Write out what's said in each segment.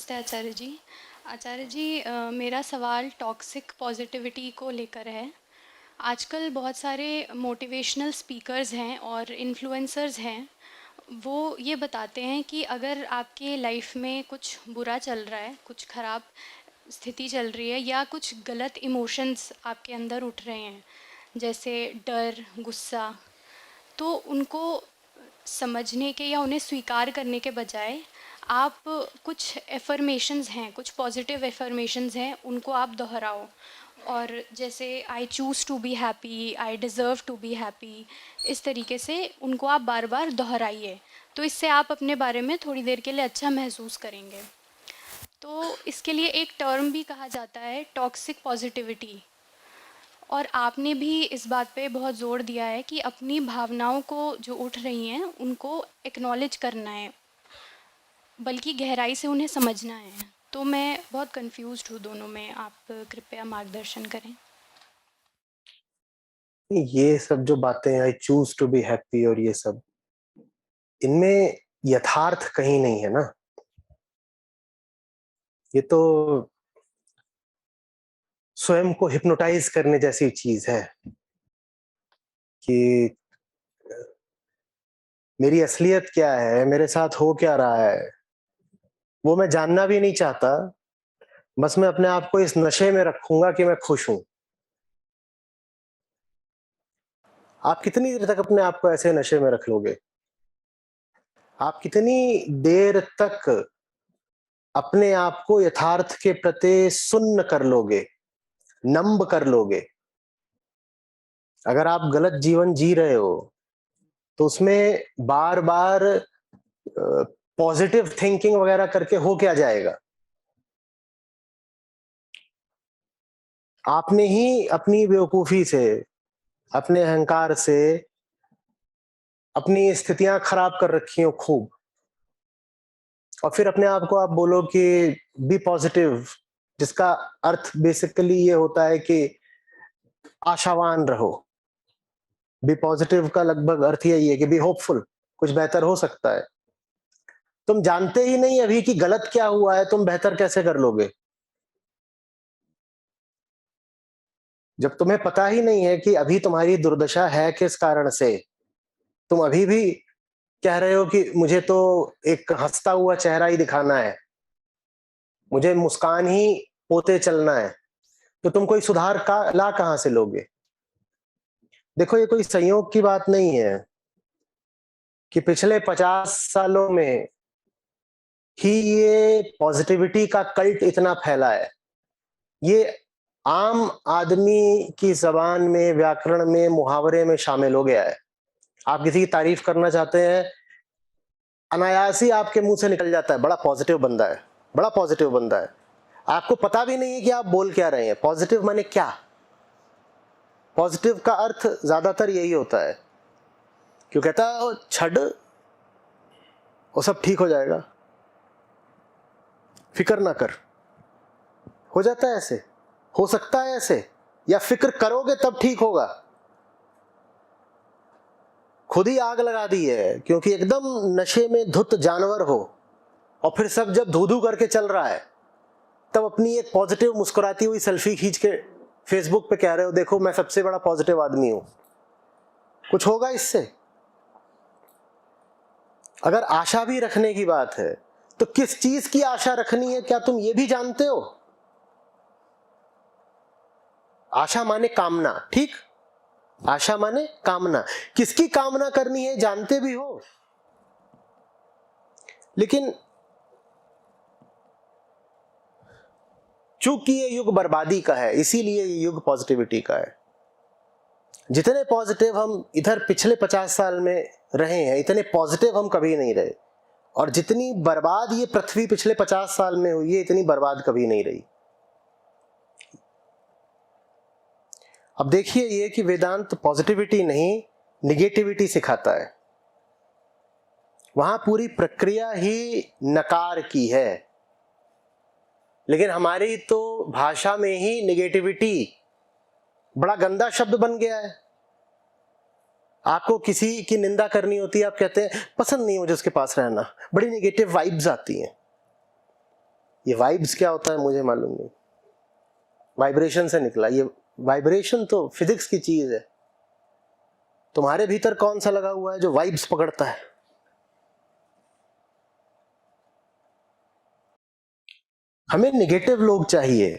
नमस्ते आचार्य जी। आचार्य जी, मेरा सवाल टॉक्सिक पॉजिटिविटी को लेकर है। आजकल बहुत सारे मोटिवेशनल स्पीकर्स हैं और इन्फ्लुएंसर्स हैं। वो ये बताते हैं कि अगर आपके लाइफ में कुछ बुरा चल रहा है, कुछ ख़राब स्थिति चल रही है या कुछ गलत इमोशंस आपके अंदर उठ रहे हैं, जैसे डर, गुस्सा, तो उनको समझने के या उन्हें स्वीकार करने के बजाय आप कुछ एफ़र्मेशंस हैं, कुछ पॉजिटिव एफ़र्मेशंस हैं, उनको आप दोहराओ। और जैसे I choose to be happy, I deserve to be happy, इस तरीके से उनको आप बार बार दोहराइए। तो इससे आप अपने बारे में थोड़ी देर के लिए अच्छा महसूस करेंगे। तो इसके लिए एक टर्म भी कहा जाता है, टॉक्सिक पॉजिटिविटी। और आपने भी इस बात पे बहुत ज़ोर दिया है कि अपनी भावनाओं को जो उठ रही हैं उनको एक्नॉलेज करना है, बल्कि गहराई से उन्हें समझना है। तो मैं बहुत कंफ्यूज्ड हूँ दोनों में, आप कृपया मार्गदर्शन करें। ये सब जो बातें I choose to be happy और ये सब इनमें यथार्थ कहीं नहीं है ना। ये तो स्वयं को हिप्नोटाइज करने जैसी चीज है कि मेरी असलियत क्या है, मेरे साथ हो क्या रहा है, वो मैं जानना भी नहीं चाहता। बस मैं अपने आप को इस नशे में रखूंगा कि मैं खुश हूं। आप कितनी देर तक अपने आप को ऐसे नशे में रख लोगे? आप कितनी देर तक अपने आप को यथार्थ के प्रति सुन्न कर लोगे, नम्ब कर लोगे? अगर आप गलत जीवन जी रहे हो तो उसमें बार बार पॉजिटिव थिंकिंग वगैरह करके हो क्या जाएगा? आपने ही अपनी बेवकूफी से, अपने अहंकार से अपनी स्थितियां खराब कर रखी हो खूब, और फिर अपने आप को आप बोलो कि बी पॉजिटिव, जिसका अर्थ बेसिकली ये होता है कि आशावान रहो। बी पॉजिटिव का लगभग अर्थ यही है कि बी होपफुल, कुछ बेहतर हो सकता है। तुम जानते ही नहीं अभी कि गलत क्या हुआ है, तुम बेहतर कैसे कर लोगे? जब तुम्हें पता ही नहीं है कि अभी तुम्हारी दुर्दशा है किस कारण से, तुम अभी भी कह रहे हो कि मुझे तो एक हंसता हुआ चेहरा ही दिखाना है, मुझे मुस्कान ही पोते चलना है, तो तुम कोई सुधार का ला कहां से लोगे? देखो, ये कोई संयोग की बात नहीं है कि पिछले 50 सालों में ही ये पॉजिटिविटी का कल्ट इतना फैला है। ये आम आदमी की जबान में, व्याकरण में, मुहावरे में शामिल हो गया है। आप किसी की तारीफ करना चाहते हैं, अनायास ही आपके मुंह से निकल जाता है, बड़ा पॉजिटिव बंदा है, बड़ा पॉजिटिव बंदा है। आपको पता भी नहीं है कि आप बोल क्या रहे हैं। पॉजिटिव माने क्या? पॉजिटिव का अर्थ ज्यादातर यही होता है, क्यों कहता है छड़, वो सब ठीक हो जाएगा, फिक्र ना कर। हो जाता है ऐसे, हो सकता है ऐसे, या फिक्र करोगे तब ठीक होगा। खुद ही आग लगा दी है, क्योंकि एकदम नशे में धुत जानवर हो, और फिर सब जब धू धू करके चल रहा है, तब अपनी एक पॉजिटिव मुस्कुराती हुई सेल्फी खींच के फेसबुक पे कह रहे हो देखो मैं सबसे बड़ा पॉजिटिव आदमी हूं। कुछ होगा इससे? अगर आशा भी रखने की बात है तो किस चीज की आशा रखनी है, क्या तुम ये भी जानते हो? आशा माने कामना, ठीक? आशा माने कामना। किसकी कामना करनी है जानते भी हो, लेकिन चूंकि ये युग बर्बादी का है, इसीलिए ये युग पॉजिटिविटी का है। जितने पॉजिटिव हम इधर पिछले 50 साल में रहे हैं, इतने पॉजिटिव हम कभी नहीं रहे। और जितनी बर्बाद ये पृथ्वी पिछले 50 साल में हुई है, इतनी बर्बाद कभी नहीं रही। अब देखिए, ये कि वेदांत पॉजिटिविटी नहीं, निगेटिविटी सिखाता है। वहां पूरी प्रक्रिया ही नकार की है, लेकिन हमारी तो भाषा में ही निगेटिविटी बड़ा गंदा शब्द बन गया है। आपको किसी की निंदा करनी होती है, आप कहते हैं पसंद नहीं मुझे उसके पास रहना, बड़ी निगेटिव वाइब्स आती हैं। ये वाइब्स क्या होता है मुझे मालूम नहीं, वाइब्रेशन से निकला। ये वाइब्रेशन तो फिजिक्स की चीज है। तुम्हारे भीतर कौन सा लगा हुआ है जो वाइब्स पकड़ता है? हमें निगेटिव लोग चाहिए,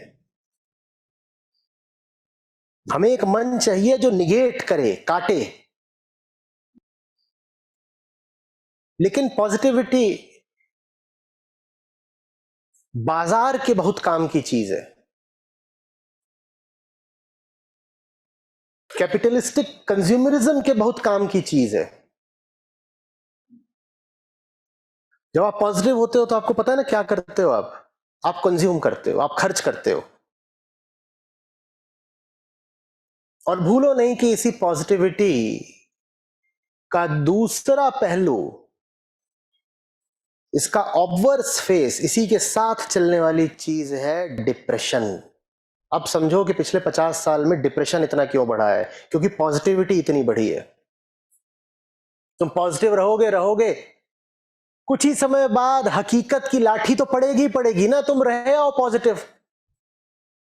हमें एक मन चाहिए जो निगेट करे, काटे। लेकिन पॉजिटिविटी बाजार के बहुत काम की चीज है, कैपिटलिस्टिक कंज्यूमरिज्म के बहुत काम की चीज है। जब आप पॉजिटिव होते हो तो आपको पता है ना क्या करते हो? आप कंज्यूम करते हो, आप खर्च करते हो। और भूलो नहीं कि इसी पॉजिटिविटी का दूसरा पहलू, इसका ऑब्वर्स फेस, इसी के साथ चलने वाली चीज है डिप्रेशन। अब समझो कि पिछले 50 साल में डिप्रेशन इतना क्यों बढ़ा है, क्योंकि पॉजिटिविटी इतनी बढ़ी है। तुम पॉजिटिव रहोगे रहोगे, कुछ ही समय बाद हकीकत की लाठी तो पड़ेगी पड़ेगी ना, तुम रहे हो पॉजिटिव।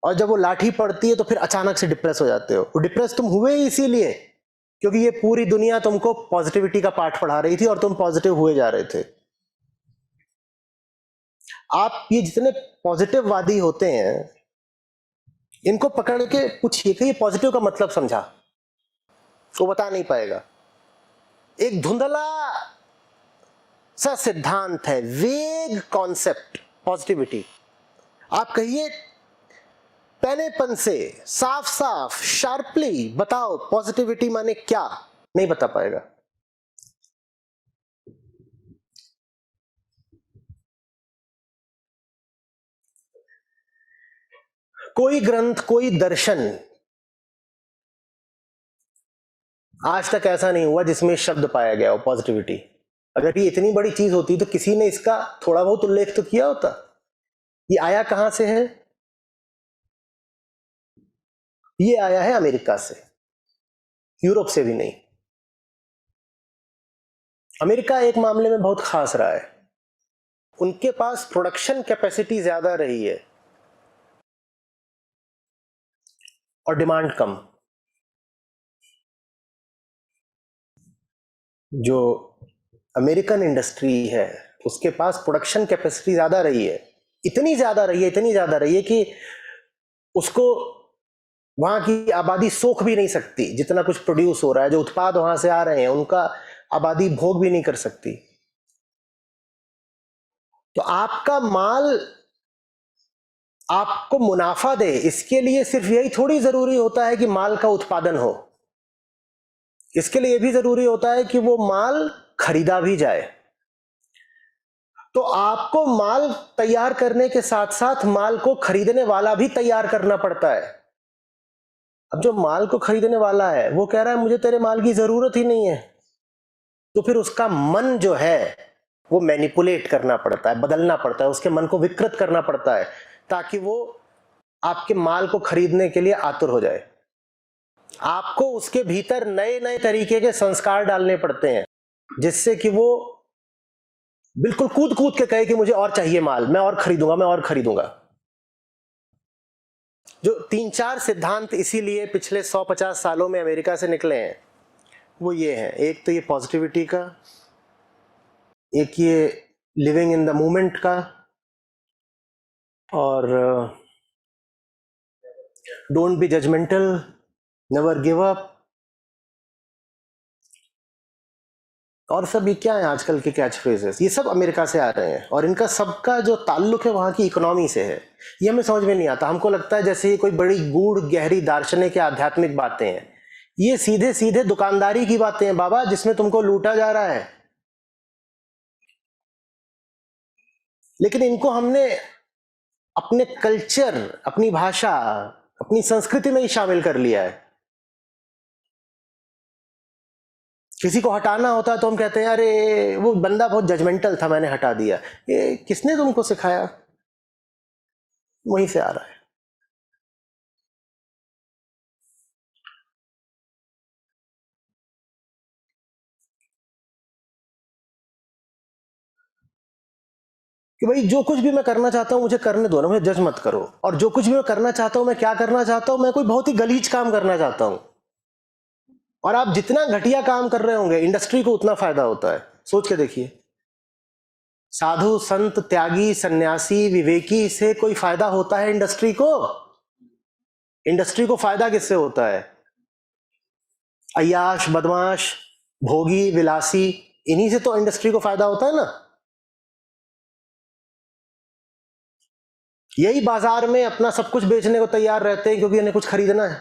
और जब वो लाठी पड़ती है तो फिर अचानक से डिप्रेस हो जाते हो। डिप्रेस तुम हुए ही इसीलिए क्योंकि ये पूरी दुनिया तुमको पॉजिटिविटी का पाठ पढ़ा रही थी और तुम पॉजिटिव हुए जा रहे थे। आप ये जितने पॉजिटिव वादी होते हैं, इनको पकड़ के पूछिए कि ये पॉजिटिव का मतलब समझा, वो बता नहीं पाएगा। एक धुंधला सा सिद्धांत है, वेग कॉन्सेप्ट पॉजिटिविटी। आप कहिए पहलेपन से, साफ साफ शार्पली बताओ पॉजिटिविटी माने क्या, नहीं बता पाएगा। कोई ग्रंथ, कोई दर्शन आज तक ऐसा नहीं हुआ जिसमें शब्द पाया गया हो पॉजिटिविटी। अगर ये इतनी बड़ी चीज होती तो किसी ने इसका थोड़ा बहुत उल्लेख तो किया होता। ये आया कहां से है? ये आया है अमेरिका से, यूरोप से भी नहीं। अमेरिका एक मामले में बहुत खास रहा है, उनके पास प्रोडक्शन कैपेसिटी ज्यादा रही है और डिमांड कम। जो अमेरिकन इंडस्ट्री है उसके पास प्रोडक्शन कैपेसिटी ज्यादा रही है, इतनी ज्यादा रही है, इतनी ज्यादा रही है कि उसको वहां की आबादी सोख भी नहीं सकती। जितना कुछ प्रोड्यूस हो रहा है, जो उत्पाद वहां से आ रहे हैं, उनका आबादी भोग भी नहीं कर सकती। तो आपका माल आपको मुनाफा दे, इसके लिए सिर्फ यही थोड़ी जरूरी होता है कि माल का उत्पादन हो। इसके लिए भी जरूरी होता है कि वो माल खरीदा भी जाए। तो आपको माल तैयार करने के साथ साथ माल को खरीदने वाला भी तैयार करना पड़ता है। अब जो माल को खरीदने वाला है वो कह रहा है मुझे तेरे माल की जरूरत ही नहीं है, तो फिर उसका मन जो है वो मैनिपुलेट करना पड़ता है, बदलना पड़ता है, उसके मन को विकृत करना पड़ता है ताकि वो आपके माल को खरीदने के लिए आतुर हो जाए। आपको उसके भीतर नए नए तरीके के संस्कार डालने पड़ते हैं जिससे कि वो बिल्कुल कूद कूद के कहे कि मुझे और चाहिए माल, मैं और खरीदूंगा, मैं और खरीदूंगा। जो 3-4 सिद्धांत इसीलिए पिछले 100-50 सालों में अमेरिका से निकले हैं वो ये हैं। एक तो ये पॉजिटिविटी का, एक ये लिविंग इन द मोमेंट का, और don't be judgemental, never give up, और सब ये क्या है आजकल के कैच फ्रेजेस, ये सब अमेरिका से आ रहे हैं और इनका सबका जो ताल्लुक है वहां की इकोनॉमी से है। ये हमें समझ में नहीं आता, हमको लगता है जैसे ये कोई बड़ी गूढ़ गहरी दार्शनिक या आध्यात्मिक बातें हैं। ये सीधे सीधे दुकानदारी की बातें हैं बाबा, जिसमें तुमको लूटा जा रहा है। लेकिन इनको हमने अपने कल्चर, अपनी भाषा, अपनी संस्कृति में ही शामिल कर लिया है। किसी को हटाना होता है तो हम कहते हैं अरे वो बंदा बहुत जजमेंटल था, मैंने हटा दिया। ये किसने तुमको सिखाया? वहीं से आ रहा है। कि भाई जो कुछ भी मैं करना चाहता हूं मुझे करने दो ना, मुझे जज मत करो। और जो कुछ भी मैं करना चाहता हूं, मैं क्या करना चाहता हूं, मैं कोई बहुत ही गलीज काम करना चाहता हूं। और आप जितना घटिया काम कर रहे होंगे इंडस्ट्री को उतना फायदा होता है। सोच के देखिए, साधु संत त्यागी सन्यासी विवेकी से कोई फायदा होता है इंडस्ट्री को? इंडस्ट्री को फायदा किससे होता है? अय्याश बदमाश भोगी विलासी, इन्हीं से तो इंडस्ट्री को फायदा होता है ना। यही बाजार में अपना सब कुछ बेचने को तैयार रहते हैं क्योंकि इन्हें कुछ खरीदना है।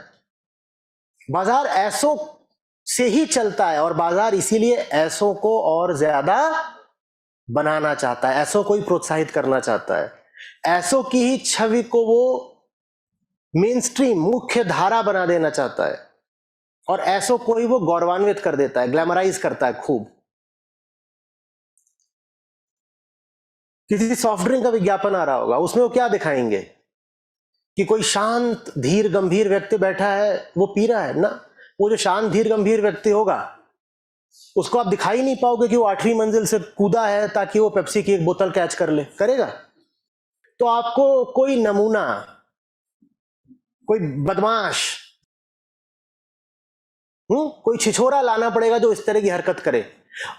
बाजार ऐसों से ही चलता है और बाजार इसीलिए ऐसों को और ज्यादा बनाना चाहता है, ऐसों को ही प्रोत्साहित करना चाहता है। ऐसों की ही छवि को वो मेन स्ट्रीम मुख्य धारा बना देना चाहता है और ऐसों को ही वो गौरवान्वित कर देता है, ग्लैमराइज करता है खूब। किसी सॉफ्ट ड्रिंक का विज्ञापन आ रहा होगा, उसमें वो क्या दिखाएंगे कि कोई शांत धीर गंभीर व्यक्ति बैठा है, वो पी रहा है ना। वो जो शांत धीर गंभीर व्यक्ति होगा उसको आप दिखाई नहीं पाओगे कि वो 8वीं मंजिल से कूदा है ताकि वो पेप्सी की एक बोतल कैच कर ले, करेगा? तो आपको कोई नमूना, कोई बदमाश, कोई छिछोरा लाना पड़ेगा जो इस तरह की हरकत करे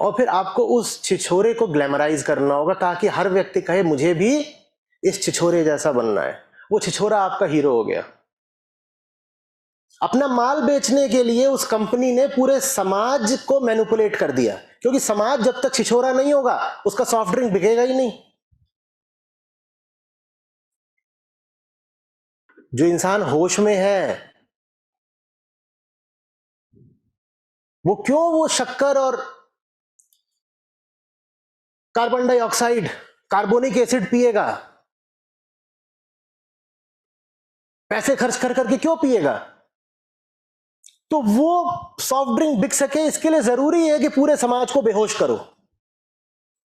और फिर आपको उस छिछोरे को ग्लैमराइज करना होगा ताकि हर व्यक्ति कहे मुझे भी इस छिछोरे जैसा बनना है। वो छिछोरा आपका हीरो हो गया। अपना माल बेचने के लिए उस कंपनी ने पूरे समाज को मैनिपुलेट कर दिया, क्योंकि समाज जब तक छिछोरा नहीं होगा उसका सॉफ्ट ड्रिंक बिकेगा ही नहीं। जो इंसान होश में है वो क्यों वो शक्कर और कार्बन डाइऑक्साइड कार्बोनिक एसिड पिएगा? पैसे खर्च कर करके क्यों पिएगा? तो वो सॉफ्ट ड्रिंक बिक सके इसके लिए जरूरी है कि पूरे समाज को बेहोश करो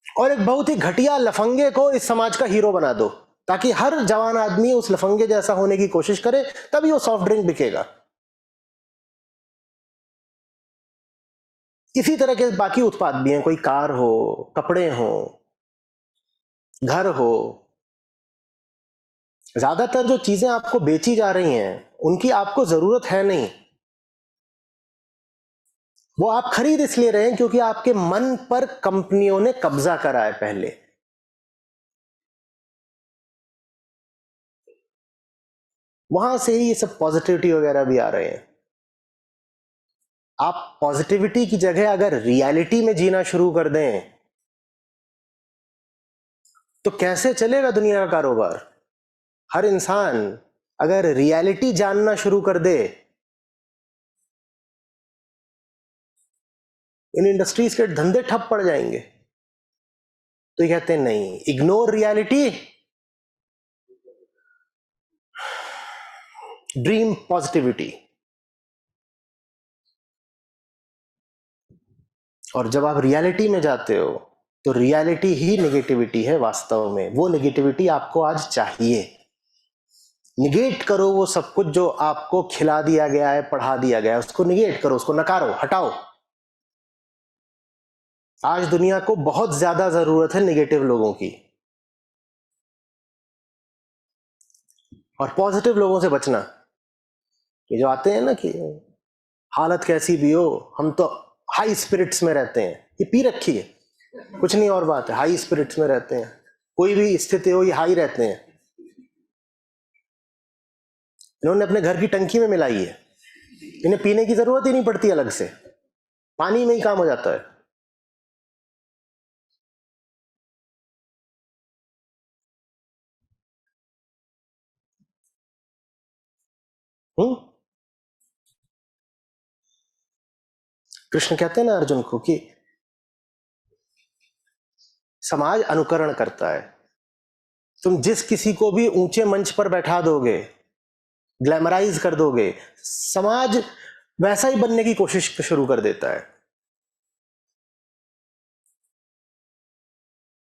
और एक बहुत ही घटिया लफंगे को इस समाज का हीरो बना दो ताकि हर जवान आदमी उस लफंगे जैसा होने की कोशिश करे, तभी वो सॉफ्ट ड्रिंक बिकेगा। इसी तरह के बाकी उत्पाद भी हैं, कोई कार हो, कपड़े हो, घर हो। ज्यादातर जो चीजें आपको बेची जा रही हैं उनकी आपको जरूरत है नहीं, वो आप खरीद इसलिए रहे हैं क्योंकि आपके मन पर कंपनियों ने कब्जा करा है पहले। वहां से ही ये सब पॉजिटिविटी वगैरह भी आ रहे हैं। आप पॉजिटिविटी की जगह अगर रियलिटी में जीना शुरू कर दें तो कैसे चलेगा दुनिया का कारोबार? हर इंसान अगर रियलिटी जानना शुरू कर दे, इन इंडस्ट्रीज के धंधे ठप पड़ जाएंगे। तो ये कहते हैं नहीं, इग्नोर रियलिटी, ड्रीम पॉजिटिविटी। और जब आप रियलिटी में जाते हो तो रियलिटी ही नेगेटिविटी है वास्तव में। वो नेगेटिविटी आपको आज चाहिए। निगेट करो वो सब कुछ जो आपको खिला दिया गया है, पढ़ा दिया गया है, उसको निगेट करो, उसको नकारो, हटाओ। आज दुनिया को बहुत ज्यादा जरूरत है नेगेटिव लोगों की और पॉजिटिव लोगों से बचना। ये जो आते हैं ना कि हालत कैसी भी हो हम तो हाई स्पिरिट्स में रहते हैं, ये पी रखी है, कुछ नहीं और बात है, हाई स्पिरिट्स में रहते हैं। कोई भी स्थिति हो ये हाई रहते हैं। इन्होंने अपने घर की टंकी में मिलाई है, इन्हें पीने की जरूरत ही नहीं पड़ती अलग से, पानी में ही काम हो जाता है। हम्म। कृष्ण कहते हैं ना अर्जुन को कि समाज अनुकरण करता है। तुम जिस किसी को भी ऊंचे मंच पर बैठा दोगे, ग्लैमराइज कर दोगे, समाज वैसा ही बनने की कोशिश शुरू कर देता है।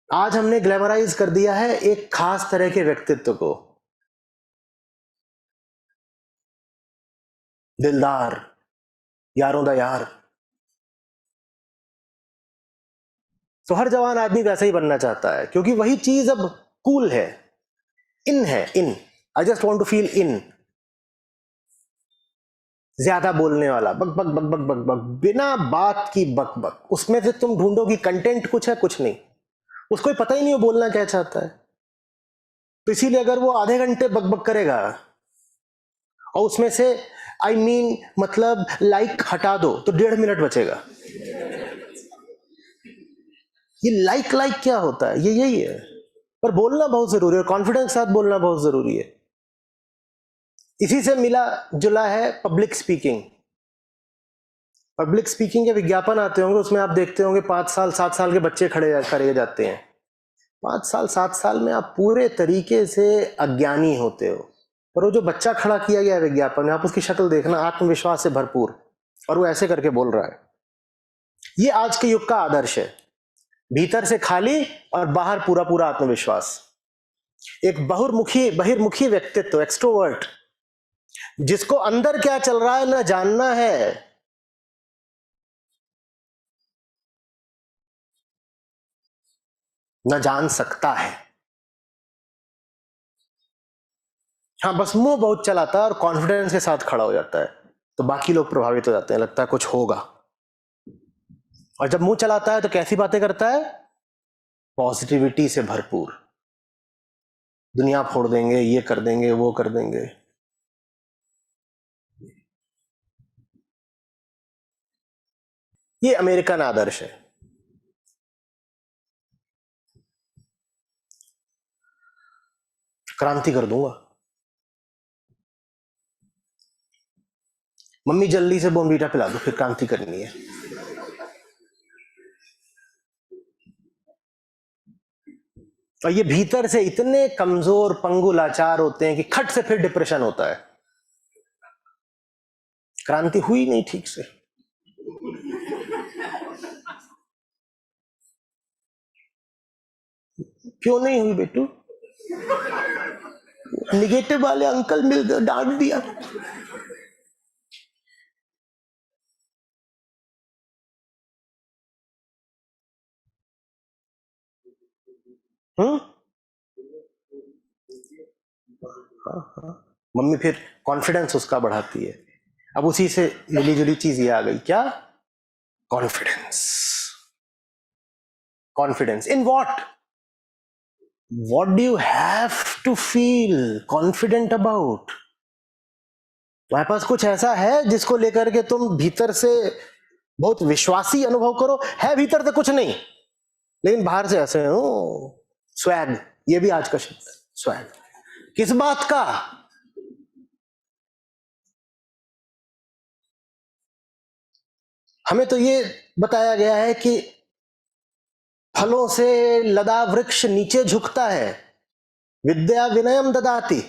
आज हमने ग्लैमराइज कर दिया है एक खास तरह के व्यक्तित्व को, दिलदार, यारों दा यार। तो हर जवान आदमी वैसा ही बनना चाहता है, क्योंकि वही चीज अब कूल है, इन है, in. I just want to feel in. ज्यादा बोलने वाला, बक बक बक बक बक बक, बिना बात की बक बक, उसमें से तुम ढूंढो कि कंटेंट कुछ है, कुछ नहीं, उसको पता ही नहीं वो बोलना क्या चाहता है। तो इसीलिए अगर वो आधे घंटे बक बक करेगा और उसमें से मतलब लाइक हटा दो तो 1.5 मिनट बचेगा। ये लाइक क्या होता है, ये यही है। पर बोलना बहुत जरूरी है, कॉन्फिडेंस के साथ बोलना बहुत जरूरी है। इसी से मिला जुला है पब्लिक स्पीकिंग। पब्लिक स्पीकिंग के विज्ञापन आते होंगे, उसमें आप देखते होंगे 5 साल 7 साल के बच्चे खड़े करे जाते हैं। 5 साल 7 साल में आप पूरे तरीके से अज्ञानी होते हो, पर वो जो बच्चा खड़ा किया गया है विज्ञापन में, आप उसकी शक्ल देखना, आत्मविश्वास से भरपूर, और वो ऐसे करके बोल रहा है। ये आज के युग का आदर्श है, भीतर से खाली और बाहर पूरा पूरा आत्मविश्वास। एक बहिर्मुखी व्यक्तित्व, एक्सट्रोवर्ट, जिसको अंदर क्या चल रहा है ना जानना है। ना जान सकता है। हाँ, बस मुंह बहुत चलाता है और कॉन्फिडेंस के साथ खड़ा हो जाता है, तो बाकी लोग प्रभावित हो जाते हैं, लगता है कुछ होगा। और जब मुंह चलाता है तो कैसी बातें करता है? पॉजिटिविटी से भरपूर, दुनिया फोड़ देंगे, ये कर देंगे, वो कर देंगे। ये अमेरिकन आदर्श है। क्रांति कर दूंगा। मम्मी जल्दी से बोनवीटा पिला दो, फिर क्रांति करनी है। और ये भीतर से इतने कमजोर पंगु लाचार होते हैं कि खट से फिर डिप्रेशन होता है। क्रांति हुई नहीं ठीक से। क्यों नहीं हुई बेटू? निगेटिव वाले अंकल मिल गए, डांट दिया। हम्म। हाँ हाँ। मम्मी फिर कॉन्फिडेंस उसका बढ़ाती है। अब उसी से मिली जुली चीज ये आ गई, क्या? Confidence. Confidence in what do you have to feel confident about? तुम्हारे पास कुछ ऐसा है जिसको लेकर के तुम भीतर से बहुत विश्वासी अनुभव करो? है भीतर से कुछ नहीं, लेकिन बाहर से ऐसे हो। स्वैग, ये भी आज का शब्द है, स्वैग। किस बात का? हमें तो ये बताया गया है कि फलों से लदा वृक्ष नीचे झुकता है, विद्या विनयम ददाति।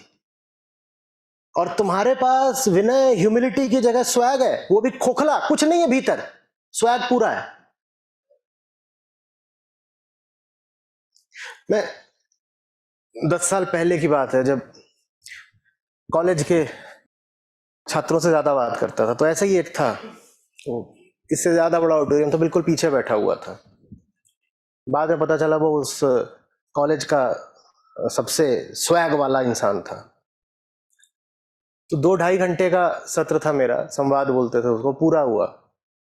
और तुम्हारे पास विनय, ह्यूमिलिटी की जगह स्वैग है, वो भी खोखला, कुछ नहीं है भीतर, स्वैग पूरा है। मैं 10 साल पहले की बात है, जब कॉलेज के छात्रों से ज्यादा बात करता था, तो ऐसा ही एक था, तो इससे ज्यादा बड़ा ऑडिटोरियम था, बिल्कुल पीछे बैठा हुआ था। बाद में पता चला वो उस कॉलेज का सबसे स्वैग वाला इंसान था। तो 2-2.5 घंटे का सत्र था मेरा, संवाद बोलते थे उसको, पूरा हुआ।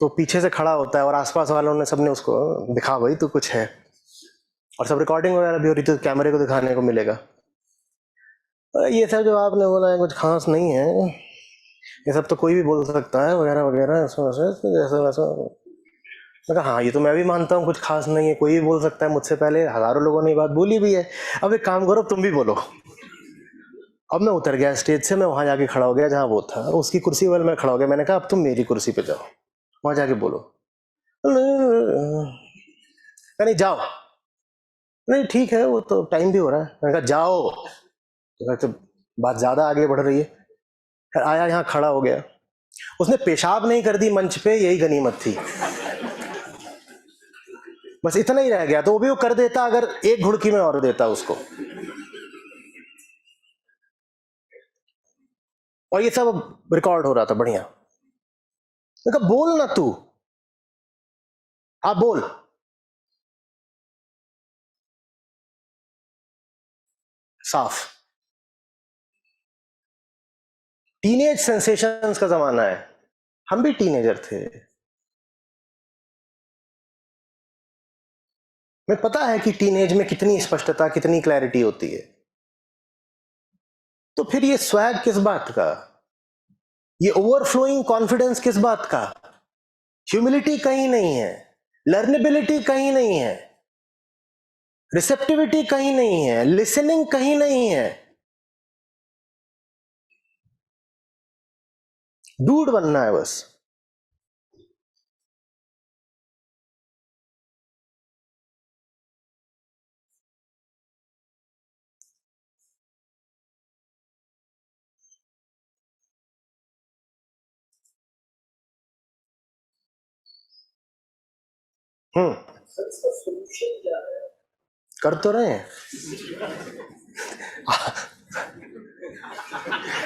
तो पीछे से खड़ा होता है और आसपास वालों ने सबने उसको दिखा, भाई तो कुछ है, और सब रिकॉर्डिंग वगैरह भी हो रही थी, तो कैमरे को दिखाने को मिलेगा। ये सब जो आपने बोला है कुछ खास नहीं है, ये सब तो कोई भी बोल सकता है, वगैरह वगैरह, ऐसा वैसा। मैं कहा हाँ, ये तो मैं भी मानता हूँ, कुछ खास नहीं है, कोई भी बोल सकता है, मुझसे पहले हजारों लोगों ने ये बात बोली भी है। अब एक काम करो, तुम भी बोलो। अब मैं उतर गया स्टेज से, मैं वहां जाके खड़ा हो गया जहां वो था, उसकी कुर्सी वाले मैं खड़ा हो गया। मैंने कहा अब तुम मेरी कुर्सी पे जाओ, वहां जाके बोलो। नहीं जाओ, नहीं ठीक है, वो तो टाइम भी हो रहा है। मैंने कहा जाओ, तो बात ज्यादा आगे बढ़ रही है। फिर आया, यहाँ खड़ा हो गया, उसने पेशाब नहीं कर दी मंच पे, यही गनीमत थी। बस इतना ही रह गया, तो वो भी वो कर देता अगर एक घुड़की में और देता उसको। और ये सब रिकॉर्ड हो रहा था, बढ़िया। मैं कहा बोल ना तू, आप बोल। साफ। टीनेज सेंसेशंस का जमाना है, हम भी टीनेजर थे। मैं पता है कि टीनेज में कितनी स्पष्टता, कितनी क्लैरिटी होती है। तो फिर ये स्वैग किस बात का, ये ओवरफ्लोइंग कॉन्फिडेंस किस बात का? ह्यूमिलिटी कहीं नहीं है, लर्नेबिलिटी कहीं नहीं है, रिसेप्टिविटी कहीं नहीं है, लिसनिंग कहीं नहीं है। डूड बनना है बस। कर तो रहे हैं।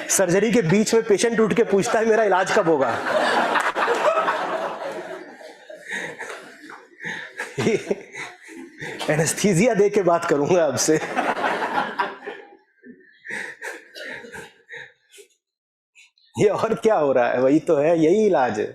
सर्जरी के बीच में पेशेंट उठ के पूछता है मेरा इलाज कब होगा। एनेस्थीसिया दे के बात करूंगा आपसे। ये और क्या हो रहा है, वही तो है, यही इलाज है।